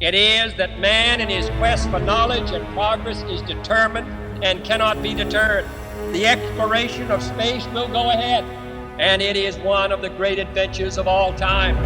It is that man in his quest for knowledge and progress is determined and cannot be deterred. The exploration of space will go ahead, and it is one of the great adventures of all time.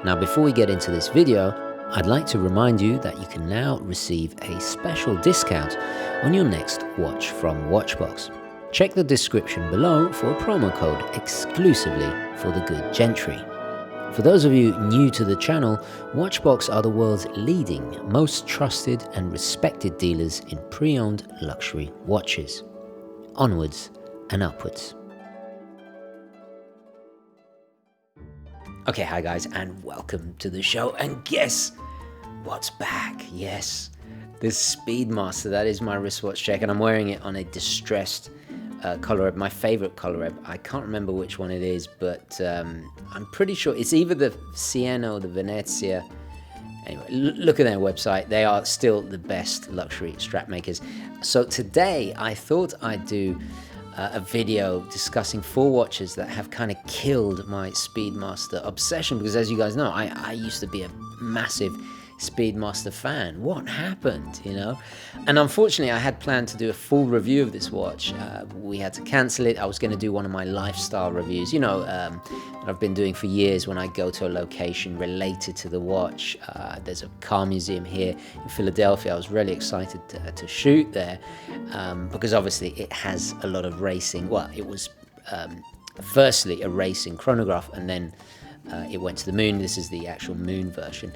Now, before we get into this video, I'd like to remind you that you can now receive a special discount on your next watch from Watchbox. Check the description below for a promo code exclusively for the good gentry. For those of you new to the channel, Watchbox are the world's leading, most trusted and respected dealers in pre-owned luxury watches. Onwards and upwards. Okay, hi guys, and welcome to the show. And guess what's back? Yes, the Speedmaster. That is my wristwatch check, and I'm wearing it on a distressed collar ebb, my favorite collar ebb. I can't remember which one it is, but I'm pretty sure it's either the Siena or the Venezia. Anyway, look at their website. They are still the best luxury strap makers. So today I thought I'd do a video discussing 4 watches that have kind of killed my Speedmaster obsession, because as you guys know, I used to be a massive Speedmaster fan. What happened, you know? And unfortunately, I had planned to do a full review of this watch. We had to cancel it. I was going to do one of my lifestyle reviews, you know, that I've been doing for years when I go to a location related to the watch. There's a car museum here in Philadelphia. I was really excited to shoot there because obviously it has a lot of racing. Well, it was firstly a racing chronograph, and then it went to the moon. This is the actual moon version.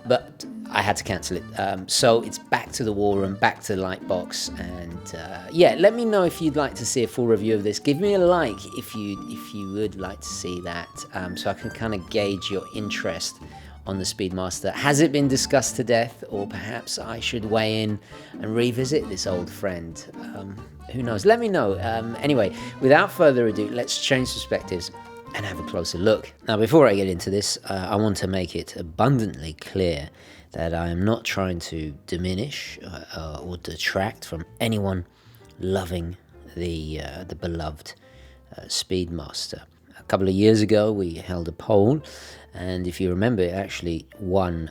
But I had to cancel it. So it's back to the war room, back to the Lightbox, and yeah, let me know if you'd like to see a full review of this. Give me a like if you would like to see that, so I can kind of gauge your interest on the Speedmaster. Has it been discussed to death, or perhaps I should weigh in and revisit this old friend? Who knows? Let me know. Anyway, without further ado, let's change perspectives and have a closer look. Now, before I get into this, I want to make it abundantly clear that I am not trying to diminish or detract from anyone loving the beloved Speedmaster. A couple of years ago, we held a poll, and if you remember, it actually won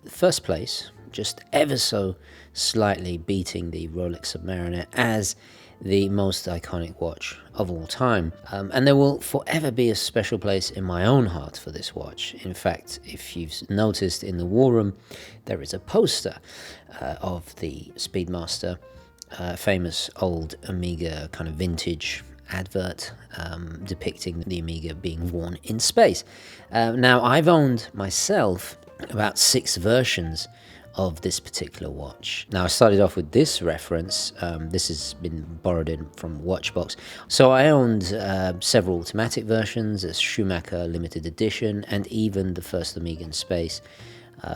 first place, just ever so slightly beating the Rolex Submariner as the most iconic watch of all time. And there will forever be a special place in my own heart for this watch. In fact, if you've noticed in the war room, there is a poster of the Speedmaster, famous old Omega kind of vintage advert depicting the Omega being worn in space. Now, I've owned myself about 6 versions of this particular watch. Now, I started off with this reference. This has been borrowed in from Watchbox. So I owned several automatic versions, a Schumacher limited edition, and even the first Omega in space,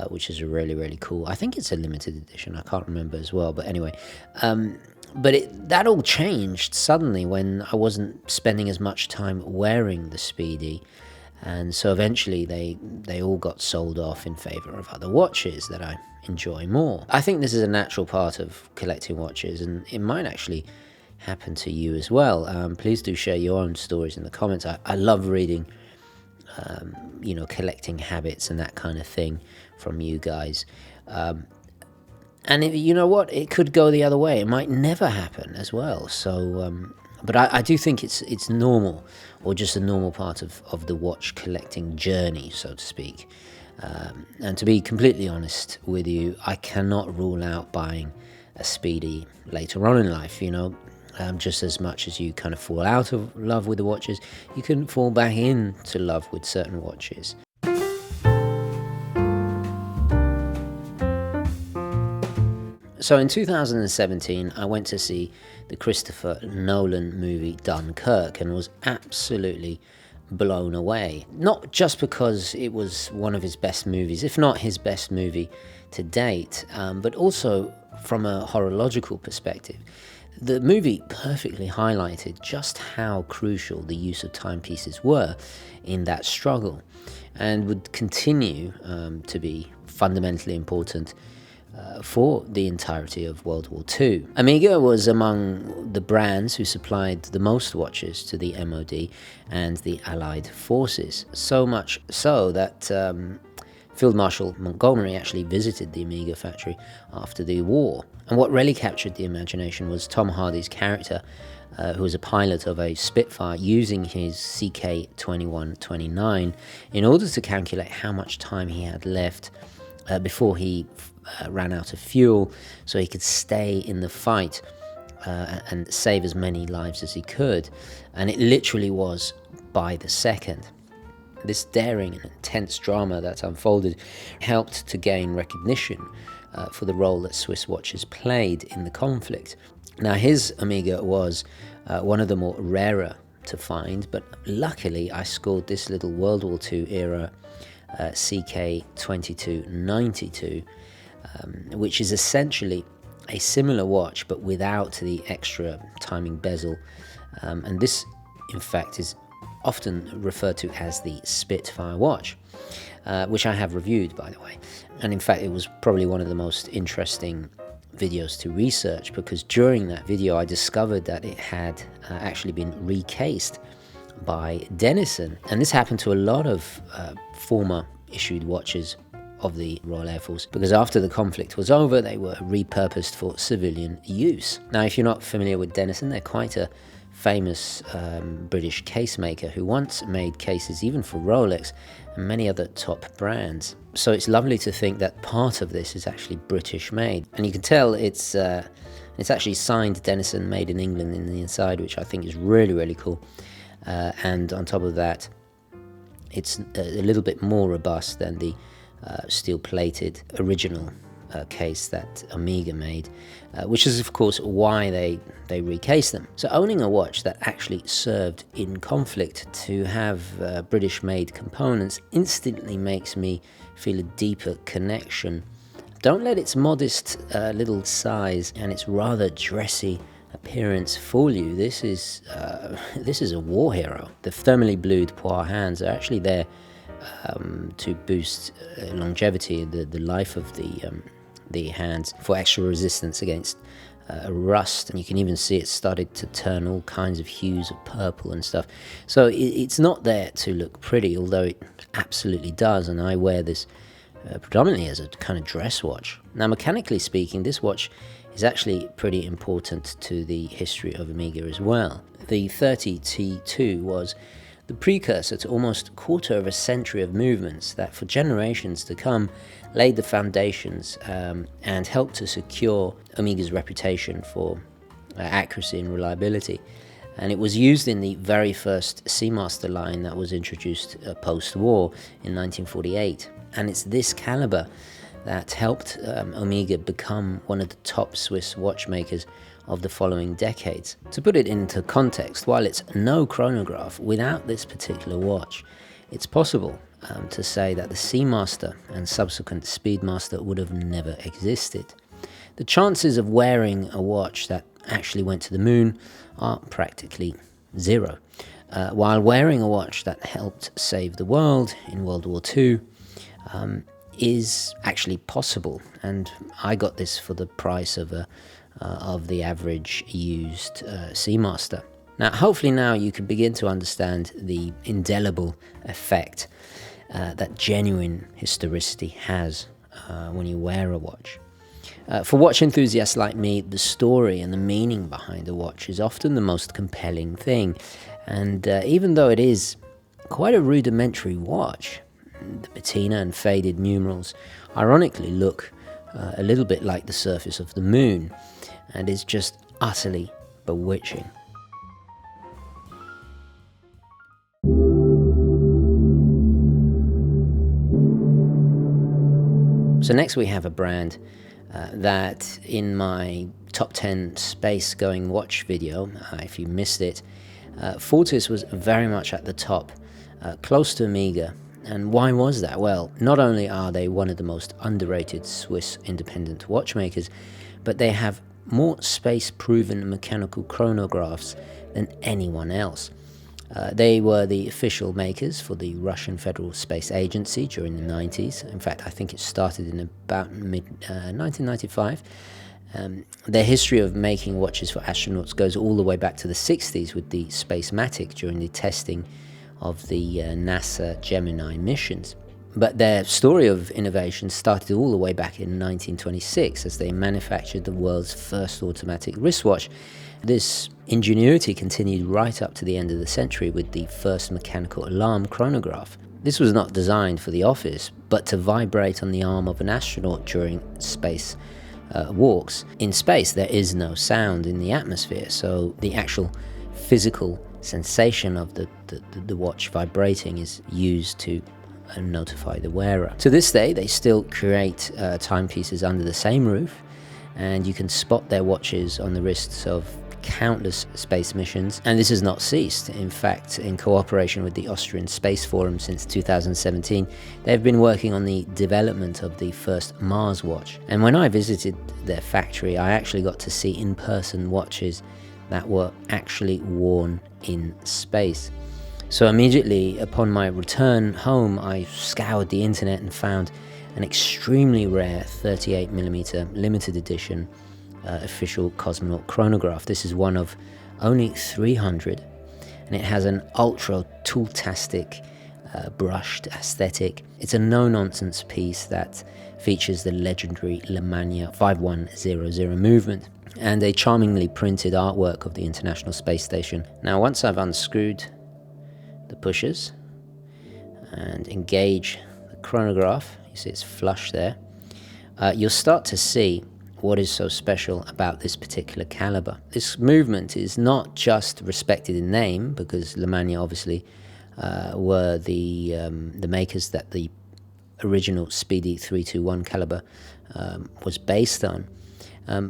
which is really, really cool. I think it's a limited edition. I can't remember as well. But anyway, but that all changed suddenly when I wasn't spending as much time wearing the Speedy. And so eventually they all got sold off in favor of other watches that I enjoy more. I think this is a natural part of collecting watches, and it might actually happen to you as well. Please do share your own stories in the comments. I love reading, you know, collecting habits and that kind of thing from you guys. And you know what? It could go the other way. It might never happen as well. So, but I do think it's normal, or just a normal part of the watch collecting journey, so to speak. And to be completely honest with you, I cannot rule out buying a Speedy later on in life, you know. Just as much as you kind of fall out of love with the watches, you can fall back into love with certain watches. So in 2017, I went to see the Christopher Nolan movie Dunkirk and was absolutely blown away. Not just because it was one of his best movies, if not his best movie to date, but also from a horological perspective. The movie perfectly highlighted just how crucial the use of timepieces were in that struggle, and would continue to be fundamentally important for the entirety of World War II. Omega was among the brands who supplied the most watches to the MOD and the Allied forces, so much so that Field Marshal Montgomery actually visited the Omega factory after the war. And what really captured the imagination was Tom Hardy's character, who was a pilot of a Spitfire, using his CK2129 in order to calculate how much time he had left before he ran out of fuel, so he could stay in the fight and save as many lives as he could. And it literally was by the second. This daring and intense drama that unfolded helped to gain recognition for the role that Swiss watches played in the conflict. Now, his Omega was one of the more rarer to find, but luckily I scored this little World War II era CK2292, which is essentially a similar watch but without the extra timing bezel, and this in fact is often referred to as the Spitfire watch, which I have reviewed, by the way. And in fact, it was probably one of the most interesting videos to research, because during that video I discovered that it had actually been recased by Denison. And this happened to a lot of former issued watches of the Royal Air Force, because after the conflict was over, they were repurposed for civilian use. Now, if you're not familiar with Denison, they're quite a famous British case maker who once made cases even for Rolex and many other top brands. So it's lovely to think that part of this is actually British made, and you can tell it's actually signed Denison, made in England in the inside, which I think is really, really cool. And on top of that, it's a little bit more robust than the steel-plated original case that Omega made, which is of course why they recased them. So owning a watch that actually served in conflict, to have British-made components, instantly makes me feel a deeper connection. Don't let its modest little size and its rather dressy appearance fool you. This is a war hero. The thermally blued poire hands are actually there to boost longevity, the life of the hands, for extra resistance against rust, and you can even see it started to turn all kinds of hues of purple and stuff. So it's not there to look pretty, although it absolutely does, and I wear this predominantly as a kind of dress watch. Now, mechanically speaking, this watch is actually pretty important to the history of Omega as well. The 30T2 was the precursor to almost a quarter of a century of movements that for generations to come laid the foundations and helped to secure Omega's reputation for accuracy and reliability. And it was used in the very first Seamaster line that was introduced post-war in 1948. And it's this caliber that helped Omega become one of the top Swiss watchmakers of the following decades. To put it into context, while it's no chronograph, without this particular watch, it's possible to say that the Seamaster and subsequent Speedmaster would have never existed. The chances of wearing a watch that actually went to the moon are practically zero, while wearing a watch that helped save the world in World War II is actually possible, and I got this for the price of the average used Seamaster. Now, hopefully now you can begin to understand the indelible effect that genuine historicity has when you wear a watch. For watch enthusiasts like me, the story and the meaning behind a watch is often the most compelling thing, and even though it is quite a rudimentary watch, the patina and faded numerals ironically look a little bit like the surface of the moon, and is just utterly bewitching. So next we have a brand that in my top 10 space going watch video, if you missed it, Fortis was very much at the top close to Amiga. And why was that? Well, not only are they one of the most underrated Swiss independent watchmakers, but they have more space-proven mechanical chronographs than anyone else. They were the official makers for the Russian Federal Space Agency during the 90s. In fact, I think it started in about mid-1995. Their history of making watches for astronauts goes all the way back to the 60s with the Spacematic during the testing of the NASA Gemini missions. But their story of innovation started all the way back in 1926 as they manufactured the world's first automatic wristwatch. This ingenuity continued right up to the end of the century with the first mechanical alarm chronograph. This was not designed for the office, but to vibrate on the arm of an astronaut during space walks. In space, there is no sound in the atmosphere, so the actual physical sensation of the watch vibrating is used to notify the wearer. To this day, they still create timepieces under the same roof, and you can spot their watches on the wrists of countless space missions, and this has not ceased. In fact, in cooperation with the Austrian Space Forum since 2017, they've been working on the development of the first Mars watch. And when I visited their factory, I actually got to see in person watches that were actually worn in space. So immediately upon my return home, I scoured the internet and found an extremely rare 38mm limited edition official Cosmonaut chronograph. This is one of only 300, and it has an ultra tool-tastic brushed aesthetic. It's a no-nonsense piece that features the legendary Lemania 5100 movement and a charmingly printed artwork of the International Space Station. Now, once I've unscrewed the pushers and engage the chronograph, you see it's flush there, you'll start to see what is so special about this particular caliber. This movement is not just respected in name, because Lemania obviously were the makers that the original Speedy 321 caliber was based on,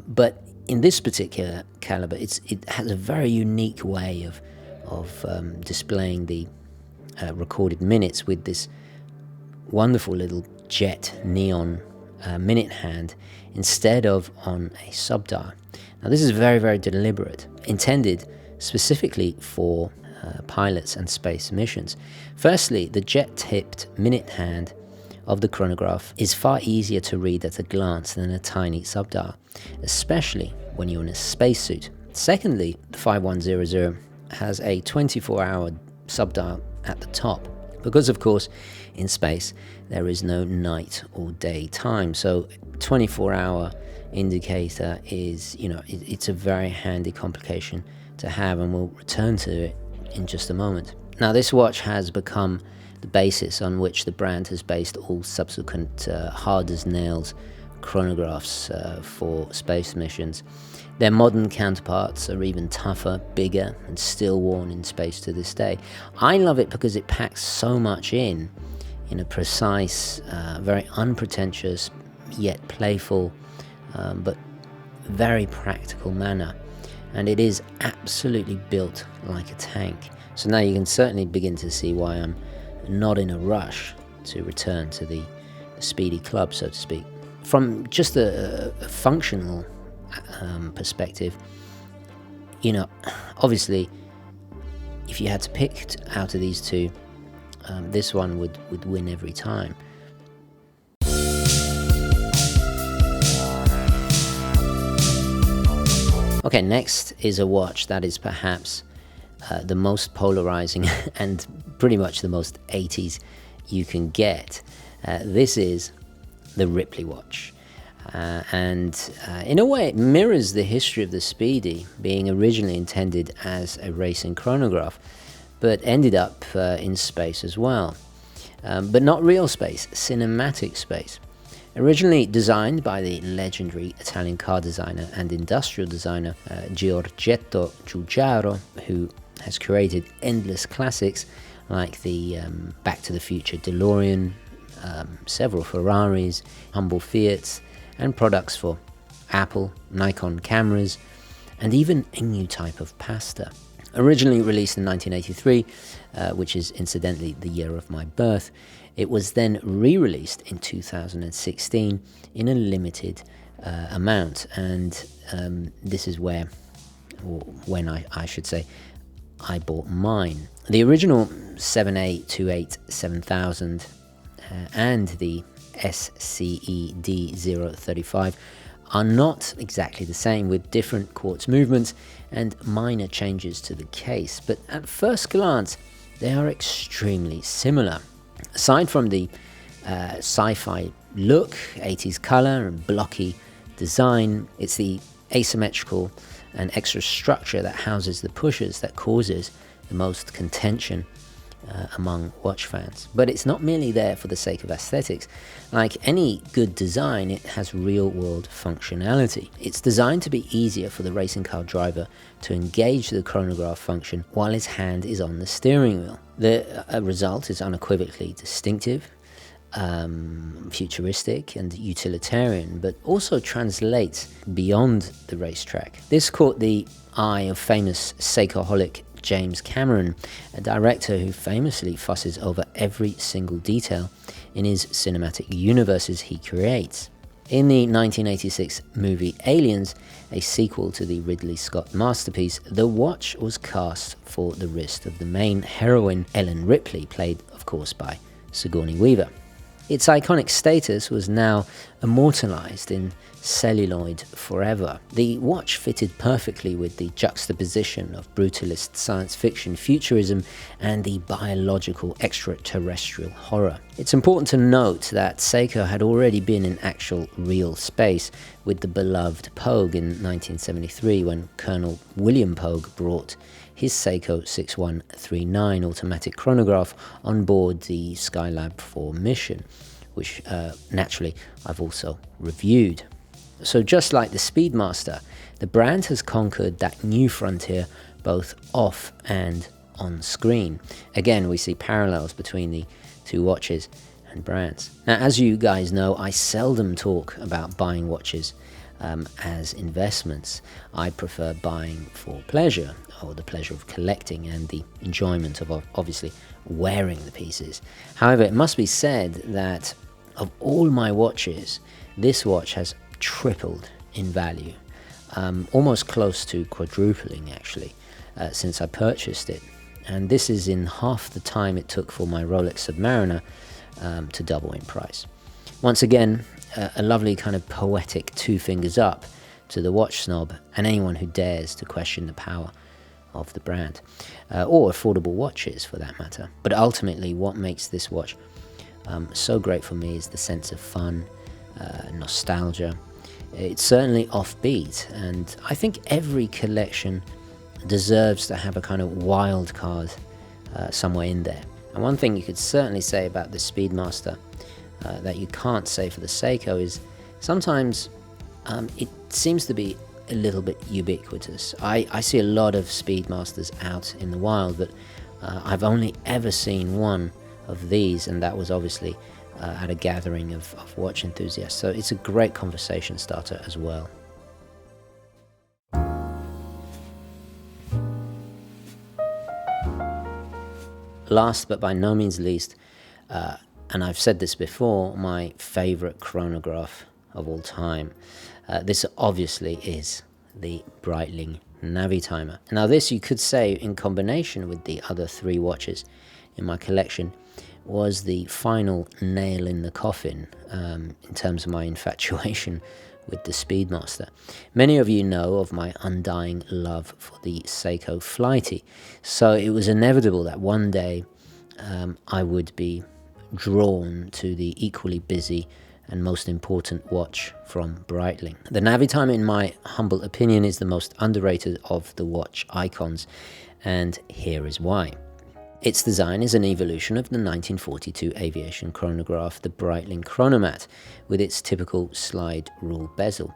but in this particular caliber, it has a very unique way of displaying the recorded minutes with this wonderful little jet neon minute hand instead of on a subdial. Now, this is very, very deliberate, intended specifically for pilots and space missions. Firstly, the jet-tipped minute hand of the chronograph is far easier to read at a glance than a tiny subdial, especially when you're in a spacesuit. Secondly, the 5100 has a 24-hour subdial at the top, because of course in space there is no night or day time, so 24-hour indicator is, it's a very handy complication to have, and we'll return to it in just a moment. Now, this watch has become the basis on which the brand has based all subsequent hard as nails chronographs for space missions. Their modern counterparts are even tougher, bigger, and still worn in space to this day. I love it because it packs so much in a precise, very unpretentious, yet playful, but very practical manner. And it is absolutely built like a tank. So now you can certainly begin to see why I'm not in a rush to return to the Speedy Club, so to speak. From just a functional perspective, obviously, if you had to pick out of these two, this one would win every time. Okay, next is a watch that is perhaps the most polarizing and pretty much the most 80s you can get. This is the Ripley Watch. And in a way, it mirrors the history of the Speedy, being originally intended as a racing chronograph, but ended up in space as well. But not real space, cinematic space. Originally designed by the legendary Italian car designer and industrial designer Giorgetto Giugiaro, who has created endless classics like the Back to the Future DeLorean, several Ferraris, humble Fiats, and products for Apple, Nikon cameras, and even a new type of pasta. Originally released in 1983, which is incidentally the year of my birth, it was then re-released in 2016 in a limited amount, and this is where, or when I should say, I bought mine. The original 7A28 7000 and the SCED 035 are not exactly the same, with different quartz movements and minor changes to the case, but at first glance they are extremely similar. Aside from the sci-fi look, 80s color and blocky design, it's the asymmetrical and extra structure that houses the pushers that causes the most contention among watch fans. But it's not merely there for the sake of aesthetics. Like any good design, it has real-world functionality. It's designed to be easier for the racing car driver to engage the chronograph function while his hand is on the steering wheel. The result is unequivocally distinctive, futuristic and utilitarian, but also translates beyond the racetrack. This caught the eye of famous Seikoholic James Cameron, a director who famously fusses over every single detail in his cinematic universes he creates. In the 1986 movie Aliens, a sequel to the Ridley Scott masterpiece, the watch was cast for the wrist of the main heroine, Ellen Ripley, played of course by Sigourney Weaver. Its iconic status was now immortalized in celluloid forever. The watch fitted perfectly with the juxtaposition of brutalist science fiction futurism and the biological extraterrestrial horror. It's important to note that Seiko had already been in actual real space with the beloved Pogue in 1973, when Colonel William Pogue brought his Seiko 6139 automatic chronograph on board the Skylab 4 mission, which naturally I've also reviewed. So just like the Speedmaster, the brand has conquered that new frontier both off and on screen. Again, we see parallels between the two watches and brands. Now, as you guys know, I seldom talk about buying watches as investments. I prefer buying for pleasure, or the pleasure of collecting and the enjoyment of obviously wearing the pieces. However, it must be said that of all my watches, this watch has tripled in value, almost close to quadrupling actually, since I purchased it. And this is in half the time it took for my Rolex Submariner to double in price. Once again, a lovely kind of poetic two fingers up to the watch snob and anyone who dares to question the power of the brand, or affordable watches for that matter. But ultimately, what makes this watch so great for me is the sense of fun, nostalgia. It's certainly offbeat, and I think every collection deserves to have a kind of wild card somewhere in there. And one thing you could certainly say about the Speedmaster that you can't say for the Seiko is sometimes it seems to be a little bit ubiquitous. I see a lot of Speedmasters out in the wild, but I've only ever seen one of these, and that was obviously at a gathering of watch enthusiasts. So it's a great conversation starter as well. Last but by no means least, and I've said this before, my favorite chronograph of all time. This obviously is the Breitling Navitimer. Now this, you could say, in combination with the other three watches in my collection, was the final nail in the coffin in terms of my infatuation with the Speedmaster. Many of you know of my undying love for the Seiko Flighty, so it was inevitable that one day I would be drawn to the equally busy and most important watch from Breitling. The Navitimer, in my humble opinion, is the most underrated of the watch icons, and here is why. Its design is an evolution of the 1942 aviation chronograph, the Breitling Chronomat, with its typical slide rule bezel.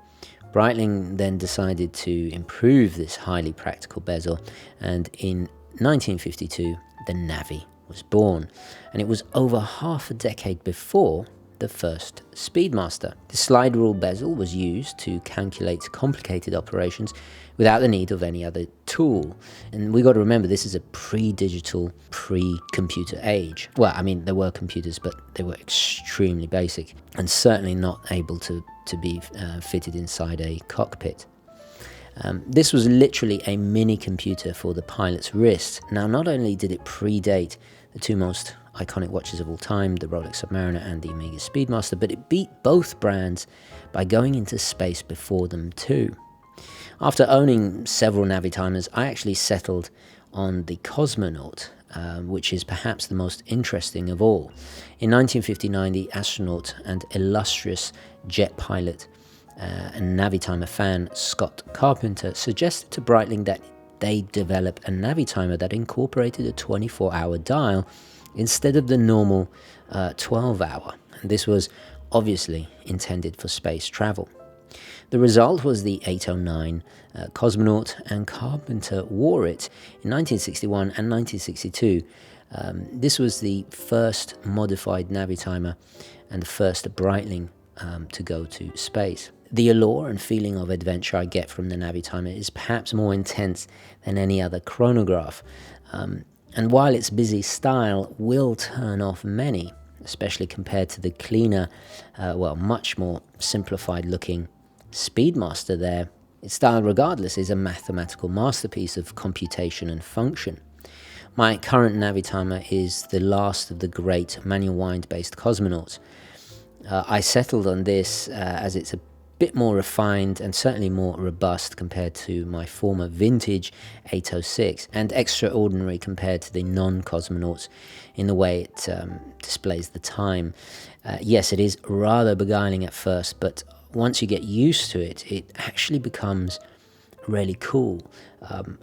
Breitling then decided to improve this highly practical bezel, and in 1952 the Navi was born. And it was over half a decade before the first Speedmaster. The slide rule bezel was used to calculate complicated operations without the need of any other tool. And we got to remember, this is a pre-digital, pre-computer age. Well, I mean, there were computers, but they were extremely basic and certainly not able to be fitted inside a cockpit. This was literally a mini computer for the pilot's wrist. Now, not only did it predate the two most iconic watches of all time, the Rolex Submariner and the Omega Speedmaster, but it beat both brands by going into space before them too. After owning several Navitimers, I actually settled on the Cosmonaut, which is perhaps the most interesting of all. In 1959, the astronaut and illustrious jet pilot and Navitimer fan Scott Carpenter suggested to Breitling that they develop a Navitimer that incorporated a 24-hour dial instead of the normal 12-hour. And this was obviously intended for space travel. The result was the 809 Cosmonaut, and Carpenter wore it in 1961 and 1962. This was the first modified Navitimer and the first Breitling to go to space. The allure and feeling of adventure I get from the Navitimer is perhaps more intense than any other chronograph. And while its busy style will turn off many, especially compared to the cleaner, much more simplified looking Speedmaster there, its style regardless is a mathematical masterpiece of computation and function. My current Navitimer is the last of the great manual wind based Cosmonauts. I settled on this as it's a bit more refined and certainly more robust compared to my former vintage 806, and extraordinary compared to the non-Cosmonauts in the way it displays the time. Yes, it is rather beguiling at first, but once you get used to it, it actually becomes really cool.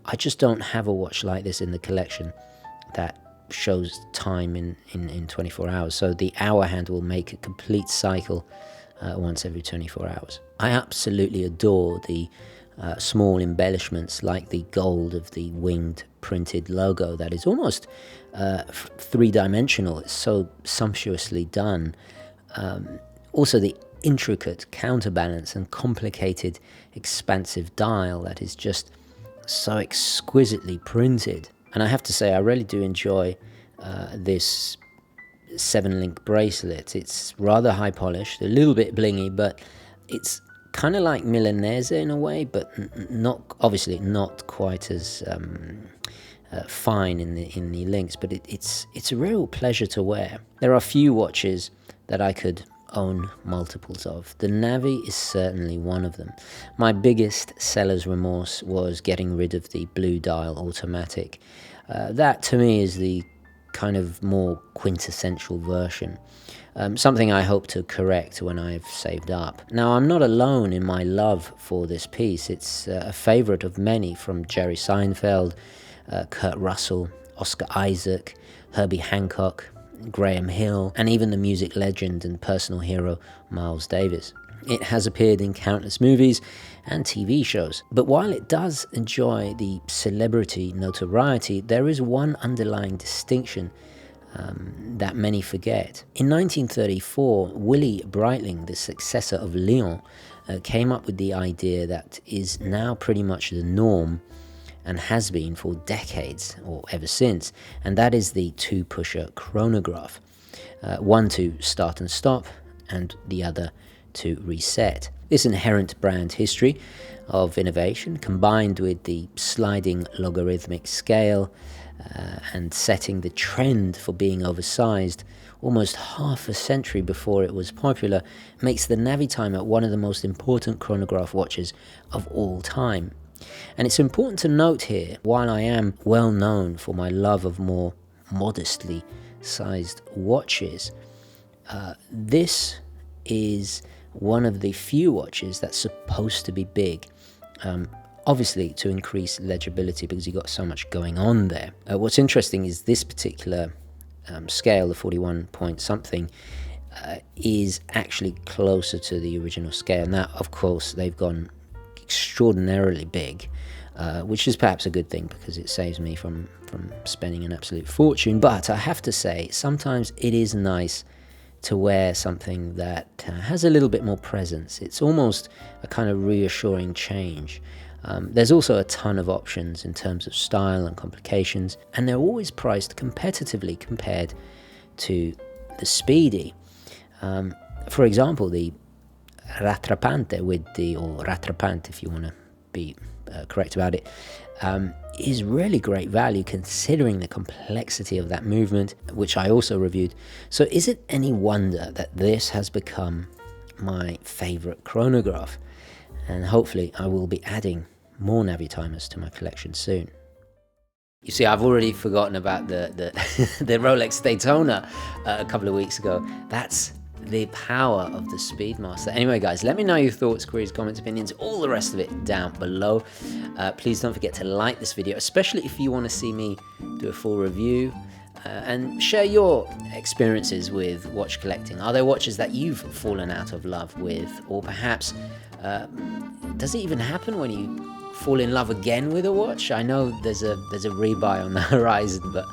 I just don't have a watch like this in the collection that shows time in 24 hours, so the hour hand will make a complete cycle once every 24 hours. I absolutely adore the small embellishments like the gold of the winged printed logo that is almost three-dimensional. It's so sumptuously done. Also the intricate counterbalance and complicated expansive dial that is just so exquisitely printed. And I have to say, I really do enjoy this 7-link bracelet. It's rather high polished, a little bit blingy, but it's kind of like Milanese in a way, but obviously not quite as fine in the links. But it's a real pleasure to wear. There are few watches that I could own multiples of. The Navi is certainly one of them. My biggest seller's remorse was getting rid of the blue dial automatic. That to me is the kind of more quintessential version. Something I hope to correct when I've saved up. Now, I'm not alone in my love for this piece. It's a favorite of many, from Jerry Seinfeld, Kurt Russell, Oscar Isaac, Herbie Hancock, Graham Hill, and even the music legend and personal hero Miles Davis. It has appeared in countless movies and TV shows. But while it does enjoy the celebrity notoriety, there is one underlying distinction that many forget. In 1934, Willie Breitling, the successor of Leon, came up with the idea that is now pretty much the norm and has been for decades or ever since, and that is the two-pusher chronograph. One to start and stop, and the other to reset. This inherent brand history of innovation, combined with the sliding logarithmic scale and setting the trend for being oversized almost half a century before it was popular, makes the Navitimer one of the most important chronograph watches of all time. And it's important to note here, while I am well known for my love of more modestly sized watches, this is one of the few watches that's supposed to be big, obviously to increase legibility because you've got so much going on there. What's interesting is this particular scale, the 41 point something, is actually closer to the original scale. Now, of course, they've gone extraordinarily big, which is perhaps a good thing because it saves me from spending an absolute fortune. But I have to say, sometimes it is nice to wear something that has a little bit more presence. It's almost a kind of reassuring change. There's also a ton of options in terms of style and complications, and they're always priced competitively compared to the Speedy. For example, the Rattrapante or Rattrapante if you want to be correct about it, is really great value considering the complexity of that movement, which I also reviewed. So is it any wonder that this has become my favorite chronograph? And hopefully I will be adding more Navitimers to my collection soon. You see, I've already forgotten about the the Rolex Daytona a couple of weeks ago. That's the power of the Speedmaster. Anyway, guys, let me know your thoughts, queries, comments, opinions, all the rest of it down below. Please don't forget to like this video, especially if you want to see me do a full review, and share your experiences with watch collecting. Are there watches that you've fallen out of love with, or perhaps does it even happen when you fall in love again with a watch? I know there's a rebuy on the horizon, but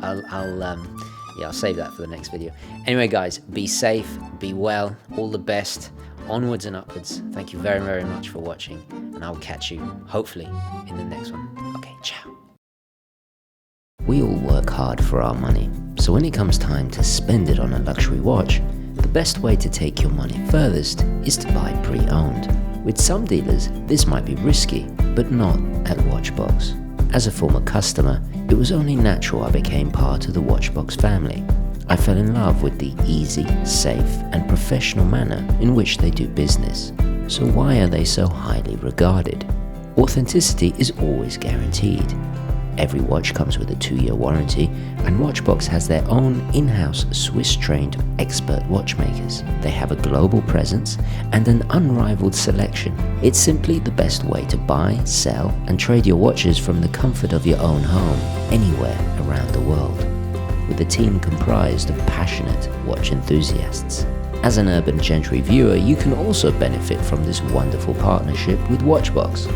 I'll save that for the next video. Anyway, guys, be safe, be well, all the best, onwards and upwards. Thank you very, very much for watching, and I'll catch you, hopefully, in the next one. Okay, ciao. We all work hard for our money, so when it comes time to spend it on a luxury watch, the best way to take your money furthest is to buy pre-owned. With some dealers, this might be risky, but not at Watchbox. As a former customer, it was only natural I became part of the Watchbox family. I fell in love with the easy, safe, and professional manner in which they do business. So why are they so highly regarded? Authenticity is always guaranteed. Every watch comes with a 2-year warranty, and Watchbox has their own in-house Swiss-trained expert watchmakers. They have a global presence and an unrivaled selection. It's simply the best way to buy, sell, and trade your watches from the comfort of your own home, anywhere around the world. With a team comprised of passionate watch enthusiasts. As an urban gentry viewer, you can also benefit from this wonderful partnership with Watchbox.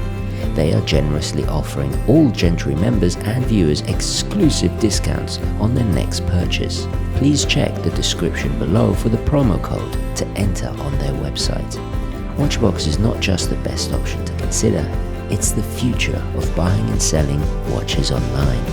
They are generously offering all Gentry members and viewers exclusive discounts on their next purchase. Please check the description below for the promo code to enter on their website. Watchbox is not just the best option to consider, it's the future of buying and selling watches online.